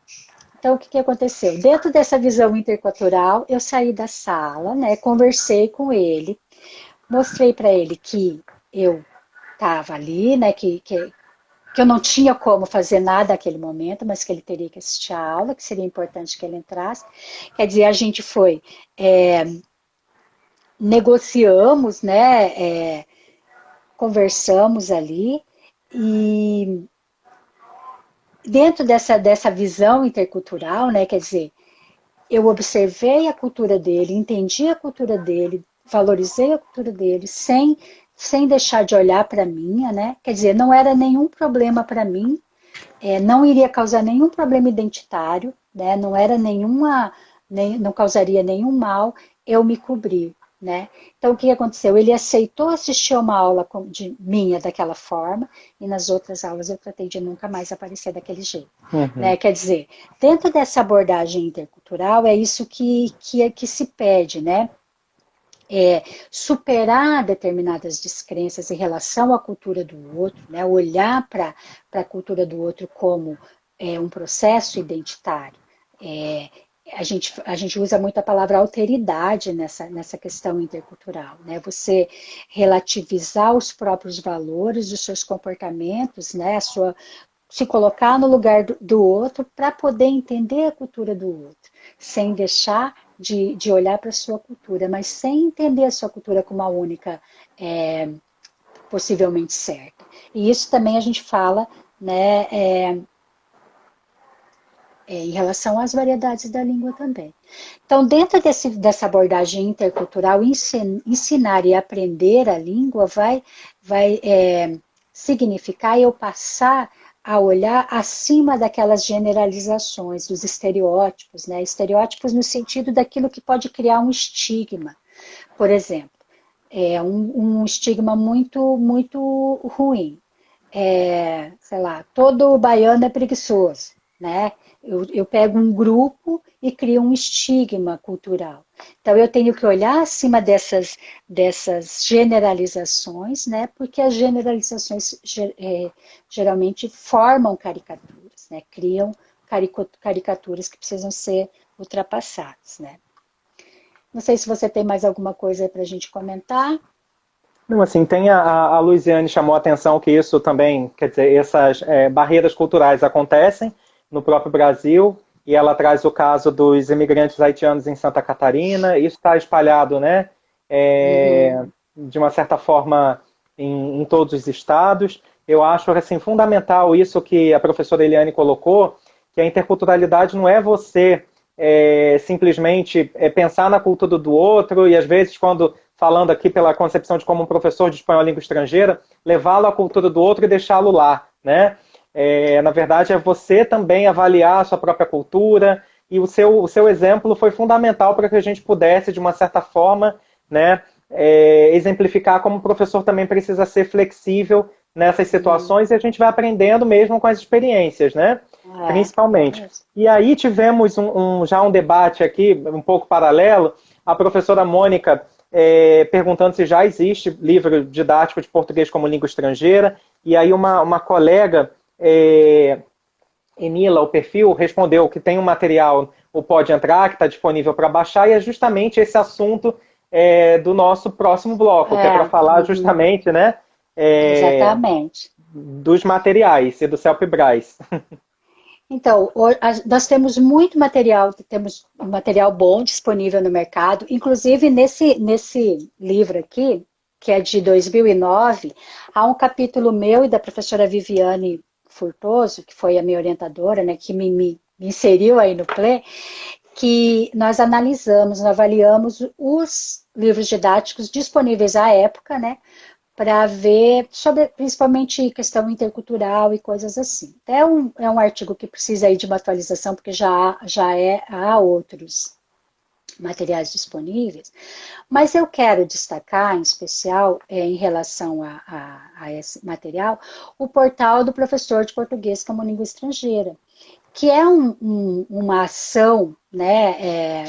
Então, o que aconteceu? Dentro dessa visão intercultural, eu saí da sala, né, conversei com ele, mostrei para ele que eu estava ali, né, que eu não tinha como fazer nada naquele momento, mas que ele teria que assistir a aula, que seria importante que ele entrasse. Quer dizer, a gente negociamos, né, conversamos ali, e dentro dessa visão intercultural, né, quer dizer, eu observei a cultura dele, entendi a cultura dele, valorizei a cultura dele, sem deixar de olhar para a minha, né? Quer dizer, não era nenhum problema para mim, não iria causar nenhum problema identitário, né? Não causaria nenhum mal eu me cobrir, né? Então, o que aconteceu? Ele aceitou assistir a uma aula minha daquela forma, e nas outras aulas eu tratei de nunca mais aparecer daquele jeito. Né? Quer dizer, dentro dessa abordagem intercultural, é isso que se pede, né? Superar determinadas descrenças em relação à cultura do outro, né? Olhar para a cultura do outro como um processo identitário. A gente usa muito a palavra alteridade nessa questão intercultural, né? Você relativizar os próprios valores, os seus comportamentos, né? Se colocar no lugar do outro para poder entender a cultura do outro, sem deixar de olhar para a sua cultura, mas sem entender a sua cultura como possivelmente certa. E isso também a gente fala, né, em relação às variedades da língua também. Então, dentro dessa abordagem intercultural, ensinar e aprender a língua vai significar eu passar a olhar acima daquelas generalizações, dos estereótipos, né? Estereótipos no sentido daquilo que pode criar um estigma. Por exemplo, um estigma muito ruim. Sei lá, todo baiano é preguiçoso, né? Eu pego um grupo e crio um estigma cultural. Então, eu tenho que olhar acima dessas generalizações, né? Porque as generalizações geralmente formam caricaturas, né? Criam caricaturas que precisam ser ultrapassadas, né? Não sei se você tem mais alguma coisa para a gente comentar. Não, assim, tem a Luiziane chamou a atenção que isso também, quer dizer, essas barreiras culturais acontecem no próprio Brasil, e ela traz o caso dos imigrantes haitianos em Santa Catarina, isso está espalhado, né, de uma certa forma em todos os estados. Eu acho, assim, fundamental isso que a professora Eliane colocou, que a interculturalidade não é você simplesmente pensar na cultura do outro, e às vezes quando falando aqui pela concepção de como um professor de espanhol língua estrangeira, levá-lo à cultura do outro e deixá-lo lá, né? Na verdade, é você também avaliar a sua própria cultura, e o seu exemplo foi fundamental para que a gente pudesse, de uma certa forma, né, exemplificar como o professor também precisa ser flexível nessas situações, e a gente vai aprendendo mesmo com as experiências, né? Principalmente. E aí tivemos já um debate aqui, um pouco paralelo, a professora Mônica perguntando se já existe livro didático de português como língua estrangeira, e aí uma colega, Emila, o perfil, respondeu que tem um material, o Pode Entrar, que está disponível para baixar, e é justamente esse assunto do nosso próximo bloco, que é para falar justamente, né, exatamente, dos materiais e do CELPE-BRAS. Então, nós temos muito material, temos um material bom disponível no mercado, inclusive nesse livro aqui, que é de 2009, há um capítulo meu e da professora Viviane Furtoso, que foi a minha orientadora, né, que me inseriu aí no PLE, que nós analisamos, nós avaliamos os livros didáticos disponíveis à época, né, para ver sobre principalmente questão intercultural e coisas assim. É um artigo que precisa aí de uma atualização, porque há outros materiais disponíveis, mas eu quero destacar, em especial, em relação a esse material, o portal do professor de português como língua estrangeira, que é uma ação, né,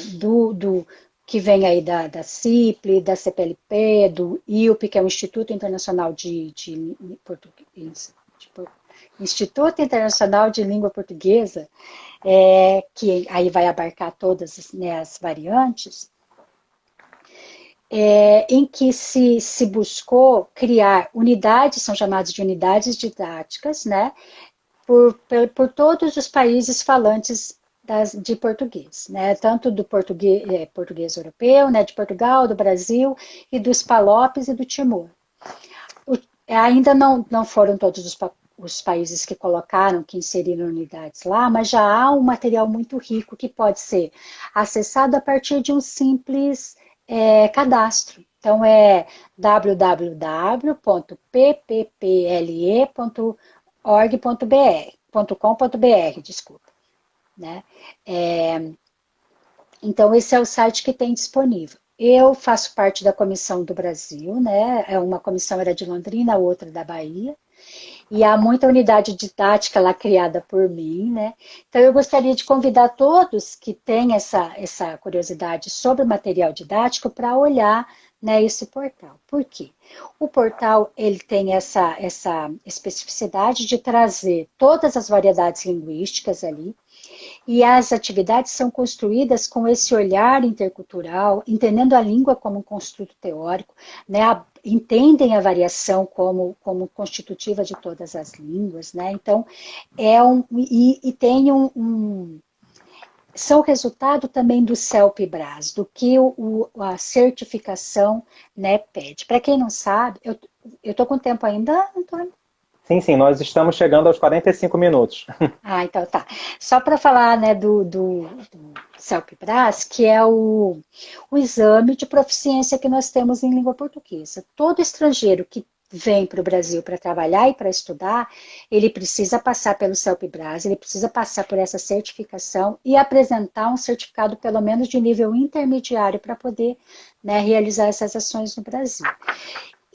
que vem aí da CIPLE, da CPLP, do IUP, que é o Instituto Internacional de Português, Instituto Internacional de Língua Portuguesa, que aí vai abarcar todas, né, as variantes, em que se buscou criar unidades, são chamadas de unidades didáticas, né, por todos os países falantes de português, né? Tanto do português europeu, né? De Portugal, do Brasil e dos Palopes e do Timor. Ainda não foram todos os países que colocaram, que inseriram unidades lá, mas já há um material muito rico que pode ser acessado a partir de um simples cadastro. Então, é www.ppple.com.br, desculpa. Né? Então, esse é o site que tem disponível. Eu faço parte da comissão do Brasil, né? Uma comissão era de Londrina, a outra da Bahia, e há muita unidade didática lá criada por mim, né? Então, eu gostaria de convidar todos que têm essa curiosidade sobre o material didático para olhar, né, esse portal. Por quê? O portal ele tem essa especificidade de trazer todas as variedades linguísticas ali, e as atividades são construídas com esse olhar intercultural, entendendo a língua como um construto teórico, né? Entendem a variação como constitutiva de todas as línguas, né? Então, tem são resultado também do CELPE-BRAS, do que a certificação, né, pede. Para quem não sabe, eu estou com tempo ainda, Antônio? Sim, sim, nós estamos chegando aos 45 minutos. Ah, então tá. Só para falar, né, do CELPE-BRAS, que é o exame de proficiência que nós temos em língua portuguesa. Todo estrangeiro que vem para o Brasil para trabalhar e para estudar, ele precisa passar pelo CELPE-BRAS, ele precisa passar por essa certificação e apresentar um certificado pelo menos de nível intermediário para poder, né, realizar essas ações no Brasil.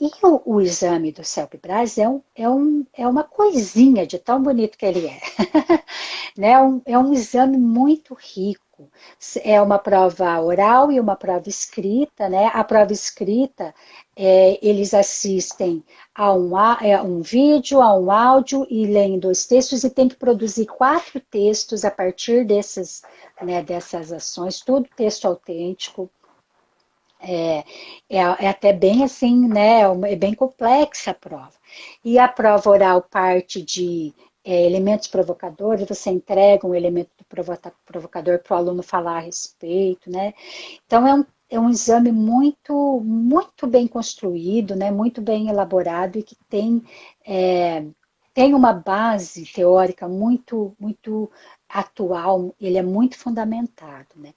E o exame do CELPE-BRAS é uma coisinha de tão bonito que ele é. Né? É um exame muito rico. É uma prova oral e uma prova escrita. Né? A prova escrita, eles assistem a um vídeo, a um áudio e leem 2 textos e tem que produzir 4 textos a partir né, dessas ações, tudo texto autêntico. É até bem assim, né? É bem complexa a prova. E a prova oral parte de elementos provocadores, você entrega um elemento provocador para o aluno falar a respeito, né? Então é um exame muito, muito bem construído, né? Muito bem elaborado e que tem uma base teórica muito, muito atual, ele é muito fundamentado, né?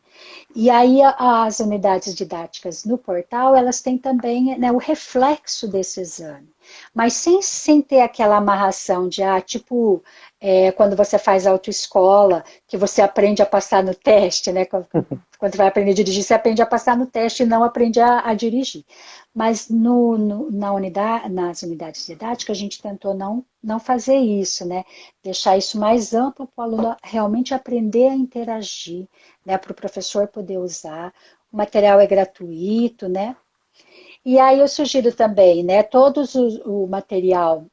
E aí as unidades didáticas no portal, elas têm também, né, o reflexo desse exame, mas sem ter aquela amarração de, tipo, quando você faz autoescola, que você aprende a passar no teste, né? Quando você vai aprender a dirigir, você aprende a passar no teste e não aprende a dirigir. Mas nas unidades didáticas, a gente tentou não fazer isso, né? Deixar isso mais amplo para o aluno realmente aprender a interagir, né? Para o professor poder usar. O material é gratuito, né? E aí eu sugiro também, né? O material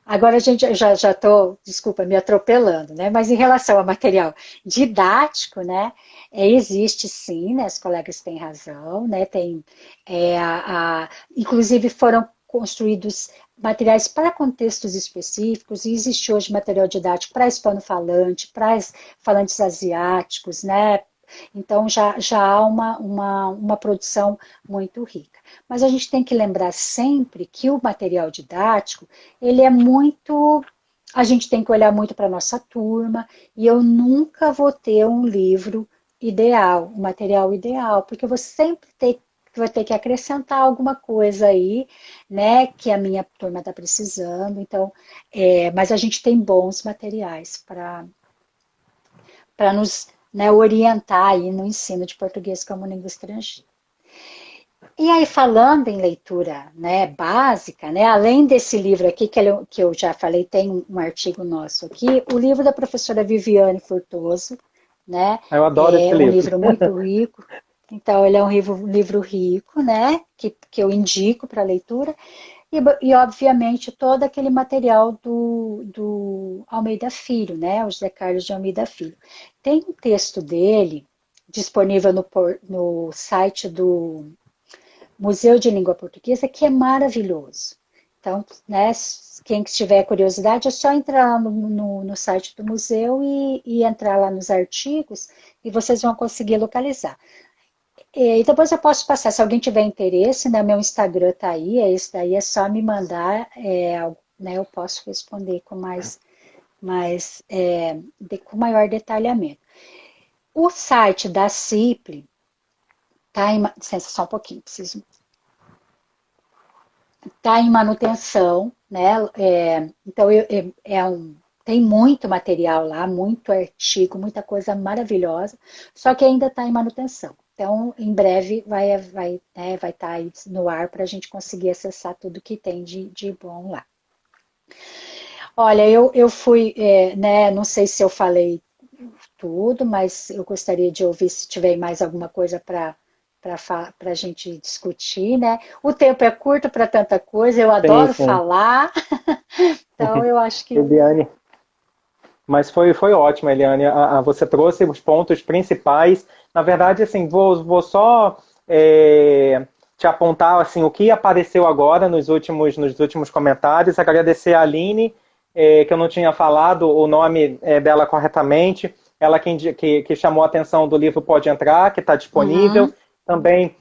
agora a gente já estou, desculpa, me atropelando, né? Mas em relação ao material didático, né? Existe sim, né? As colegas têm razão, né? Inclusive foram construídos materiais para contextos específicos e existe hoje material didático para hispano-falante, para falantes asiáticos, né? Então já há uma produção muito rica. Mas a gente tem que lembrar sempre que o material didático, ele é muito. A gente tem que olhar muito para a nossa turma, e eu nunca vou ter um livro ideal, um material ideal, porque eu vou sempre vou ter que acrescentar alguma coisa aí, né, que a minha turma está precisando. Então, mas a gente tem bons materiais para nos, né, orientar aí no ensino de português como língua estrangeira. E aí, falando em leitura, né, básica, né, além desse livro aqui, que eu já falei, tem um artigo nosso aqui, o livro da professora Viviane Furtoso, né, Eu adoro esse é um livro. livro muito rico. Então, ele é um livro rico, né, que eu indico para leitura. Obviamente, todo aquele material do Almeida Filho, né, o José Carlos de Almeida Filho. Tem um texto dele disponível no site do Museu de Língua Portuguesa, que é maravilhoso. Então, né, quem tiver curiosidade, é só entrar lá no site do museu e entrar lá nos artigos e vocês vão conseguir localizar. E depois eu posso passar, se alguém tiver interesse, né, meu Instagram está aí, esse daí, é só me mandar, né, eu posso responder com com maior detalhamento. O site da CIPLE está em... Licença, só um pouquinho, preciso... Está em manutenção, né? Então, tem muito material lá, muito artigo, muita coisa maravilhosa, só que ainda está em manutenção. Então, em breve vai estar aí no ar para a gente conseguir acessar tudo que tem de bom lá. Olha, eu fui, né? Não sei se eu falei tudo, mas eu gostaria de ouvir se tiver mais alguma coisa para a gente discutir, né? O tempo é curto para tanta coisa, eu adoro Sim. falar, então eu acho que... Eliane, mas foi ótimo, Eliane. Você trouxe os pontos principais. Na verdade, assim, vou só te apontar assim, o que apareceu agora nos últimos comentários. Agradecer a Aline, que eu não tinha falado o nome dela corretamente. ela que chamou a atenção do livro Pode Entrar, que está disponível. Também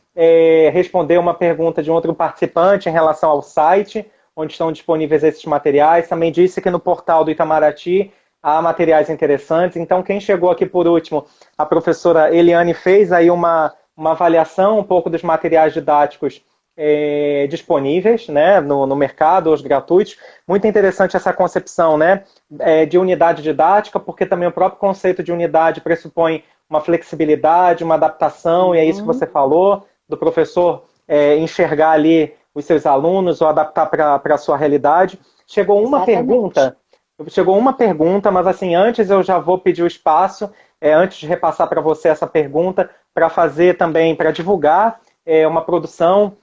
respondeu uma pergunta de um outro participante em relação ao site, onde estão disponíveis esses materiais. Também disse que no portal do Itamaraty há materiais interessantes. Então, quem chegou aqui por último, a professora Eliane fez aí uma avaliação um pouco dos materiais didáticos disponíveis, né, no mercado, os gratuitos. Muito interessante essa concepção, né, de unidade didática, porque também o próprio conceito de unidade pressupõe uma flexibilidade, uma adaptação, e é isso que você falou, do professor enxergar ali os seus alunos ou adaptar para a sua realidade. Chegou uma pergunta, mas assim, antes eu já vou pedir o espaço, antes de repassar para você essa pergunta, para fazer também, para divulgar uma produção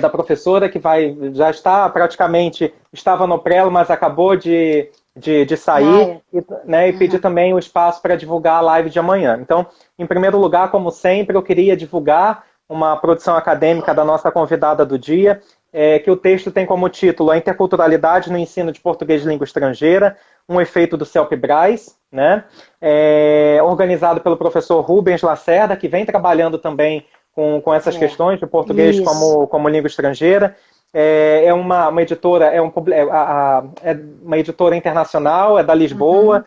da professora que já está praticamente, estava no prelo, mas acabou de sair, e pedir também o espaço para divulgar a live de amanhã. Então, em primeiro lugar, como sempre, eu queria divulgar uma produção acadêmica da nossa convidada do dia, que o texto tem como título A Interculturalidade no Ensino de Português de Língua Estrangeira, um efeito do CELP-BRAS, né? Organizado pelo professor Rubens Lacerda, que vem trabalhando também com essas questões de português como língua estrangeira. É uma editora, uma editora internacional, é da Lisboa,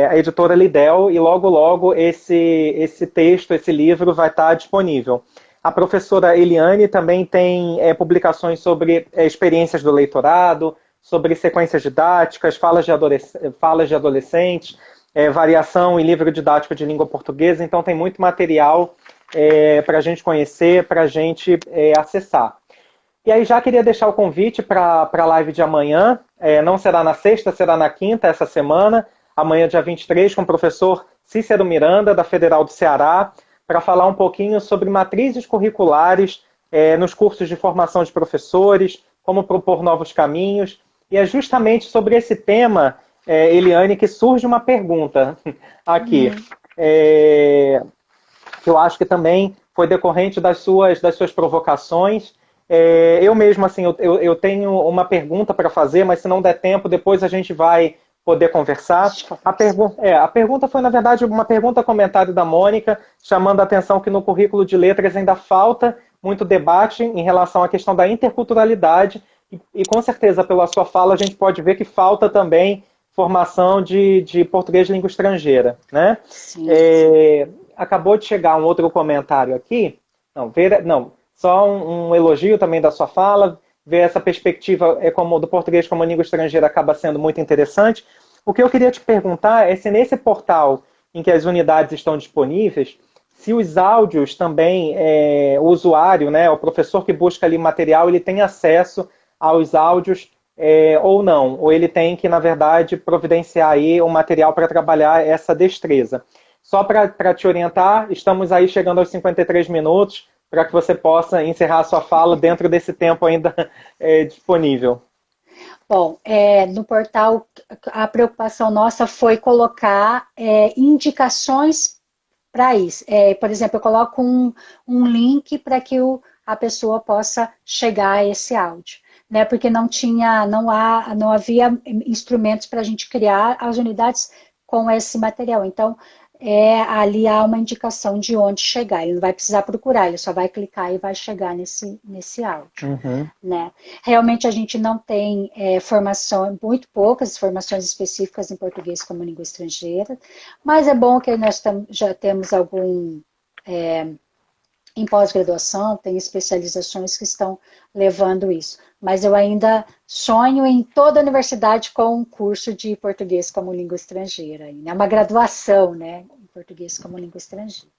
a editora Lidel, e logo esse texto, esse livro vai estar disponível. A professora Eliane também tem publicações sobre experiências do leitorado, sobre sequências didáticas, falas de adolescentes, variação em livro didático de língua portuguesa, então tem muito material para a gente conhecer, para a gente acessar. E aí já queria deixar o convite para a live de amanhã, não será na sexta, será na quinta essa semana, amanhã dia 23, com o professor Cícero Miranda, da Federal do Ceará, para falar um pouquinho sobre matrizes curriculares nos cursos de formação de professores, como propor novos caminhos, e é justamente sobre esse tema, Eliane, que surge uma pergunta aqui, que eu acho que também foi decorrente das suas provocações. Eu mesmo, assim, eu tenho uma pergunta para fazer, mas se não der tempo, depois a gente vai poder conversar. A pergunta foi, na verdade, uma pergunta comentário da Mônica, chamando a atenção que no currículo de letras ainda falta muito debate em relação à questão da interculturalidade, e com certeza, pela sua fala, a gente pode ver que falta também formação de português de língua estrangeira, né? Sim. Acabou de chegar um outro comentário aqui, só um elogio também da sua fala, ver essa perspectiva do português como língua estrangeira acaba sendo muito interessante. O que eu queria te perguntar é se nesse portal em que as unidades estão disponíveis, se os áudios também, o usuário, né, o professor que busca ali material, ele tem acesso aos áudios ou não, ou ele tem que, na verdade, providenciar aí um material para trabalhar essa destreza. Só para te orientar, estamos aí chegando aos 53 minutos, para que você possa encerrar a sua fala dentro desse tempo ainda disponível. Bom, no portal, a preocupação nossa foi colocar indicações para isso. Por exemplo, eu coloco um link para que a pessoa possa chegar a esse áudio, né? Porque não havia instrumentos para a gente criar as unidades com esse material. Então, ali há uma indicação de onde chegar. Ele não vai precisar procurar, ele só vai clicar e vai chegar nesse áudio. Né? Realmente a gente não tem formação, muito poucas formações específicas em português como língua estrangeira, mas é bom que nós já temos algum... em pós-graduação, tem especializações que estão levando isso. Mas eu ainda sonho em toda a universidade com um curso de português como língua estrangeira. É uma graduação, né, em português como língua estrangeira.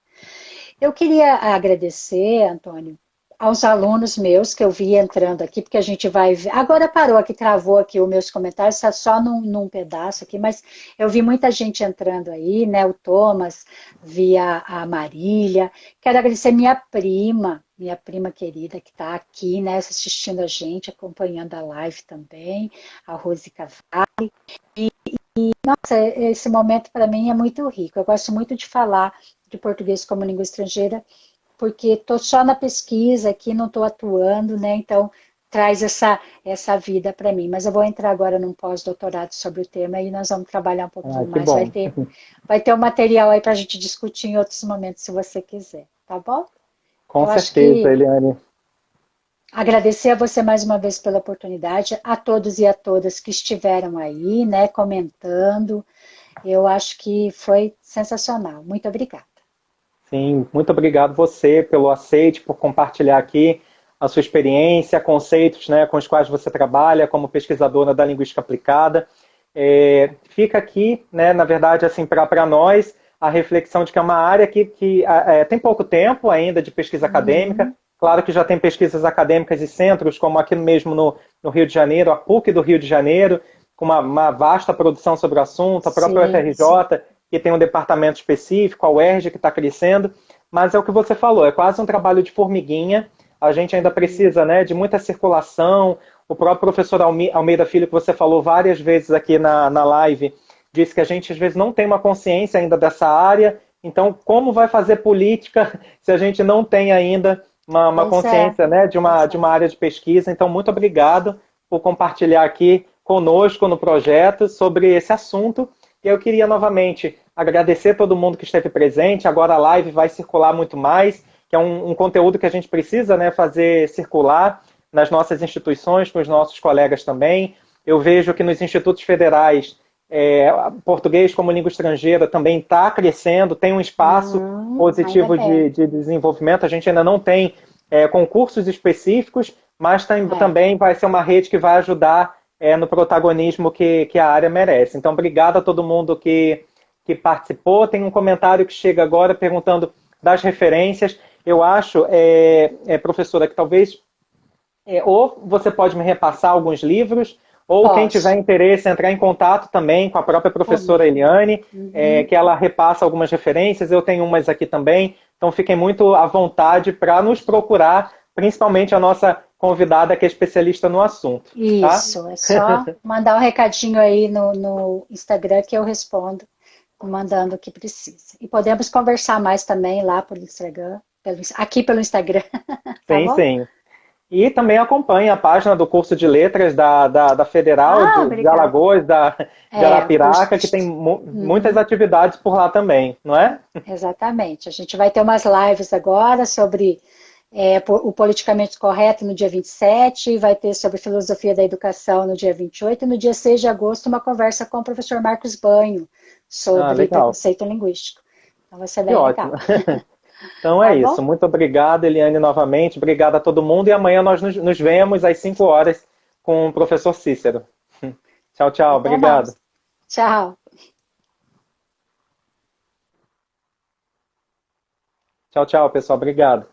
Eu queria agradecer, Antônio, aos alunos meus que eu vi entrando aqui, porque a gente vai ver... Agora parou aqui, travou aqui os meus comentários, está só num pedaço aqui, mas eu vi muita gente entrando aí, né? O Thomas, vi a Marília. Quero agradecer minha prima querida que está aqui, né? Assistindo a gente, acompanhando a live também, a Rose Cavalli. Nossa, esse momento para mim é muito rico. Eu gosto muito de falar de português como língua estrangeira, porque estou só na pesquisa aqui, não estou atuando, né? Então, traz essa vida para mim. Mas eu vou entrar agora num pós-doutorado sobre o tema e nós vamos trabalhar um pouquinho que mais. bom. Vai ter um material aí para a gente discutir em outros momentos, se você quiser, tá bom? Com Eu acho certeza, que Eliane. agradecer a você mais uma vez pela oportunidade, a todos e a todas que estiveram aí, né, comentando. Eu acho que foi sensacional. Muito obrigada. Sim, muito obrigado você pelo aceite, por compartilhar aqui a sua experiência, conceitos, né, com os quais você trabalha como pesquisadora da linguística aplicada. Fica aqui, né, na verdade, assim, para nós, a reflexão de que é uma área que tem pouco tempo ainda de pesquisa acadêmica. Claro que já tem pesquisas acadêmicas e centros, como aqui mesmo no Rio de Janeiro, a PUC do Rio de Janeiro, com uma vasta produção sobre o assunto, a própria Sim, sim. UFRJ, que tem um departamento específico, a UERJ, que está crescendo, mas é o que você falou, é quase um trabalho de formiguinha, a gente ainda precisa, né, de muita circulação, o próprio professor Almeida Filho, que você falou várias vezes aqui na live, disse que a gente às vezes não tem uma consciência ainda dessa área, então como vai fazer política se a gente não tem ainda uma Pois é, consciência, né, de pois de é. uma área de pesquisa? Então, muito obrigado por compartilhar aqui conosco no projeto sobre esse assunto. E eu queria novamente agradecer todo mundo que esteve presente. Agora a live vai circular muito mais, que é um conteúdo que a gente precisa, né, fazer circular nas nossas instituições, com os nossos colegas também. Eu vejo que nos institutos federais, português como língua estrangeira também está crescendo, tem um espaço Ainda positivo bem. de desenvolvimento. A gente ainda não tem concursos específicos, mas É. também vai ser uma rede que vai ajudar no protagonismo que a área merece. Então, obrigado a todo mundo que participou. Tem um comentário que chega agora perguntando das referências. Eu acho, professora, que talvez ou você pode me repassar alguns livros, ou quem tiver Posso. interesse entrar em contato também com a própria professora Comigo. Eliane, Uhum. que ela repassa algumas referências, eu tenho umas aqui também, então fiquem muito à vontade para nos procurar, principalmente a nossa convidada que é especialista no assunto, tá? Isso, é só mandar um recadinho aí no Instagram que eu respondo, mandando o que precisa. E podemos conversar mais também lá por Instagram, aqui pelo Instagram, tá Sim, bom? sim. E também acompanhe a página do curso de letras da Federal Ah, de obrigada. Alagoas, de O curso. Arapiraca, que tem muitas Uhum, atividades por lá também, não é? exatamente. A gente vai ter umas lives agora sobre o politicamente correto no dia 27, vai ter sobre filosofia da educação no dia 28, e no dia 6 de agosto uma conversa com o professor Marcos Banho Ah, sobre legal. preconceito linguístico. Então vai ser Que bem ótimo. legal. Então é Tá isso. bom? Muito obrigado, Eliane, novamente. Obrigado a todo mundo. E amanhã nós nos vemos às 5 horas com o professor Cícero. Tchau, tchau. Até Obrigado. mais. Tchau. Tchau, tchau, pessoal. Obrigado.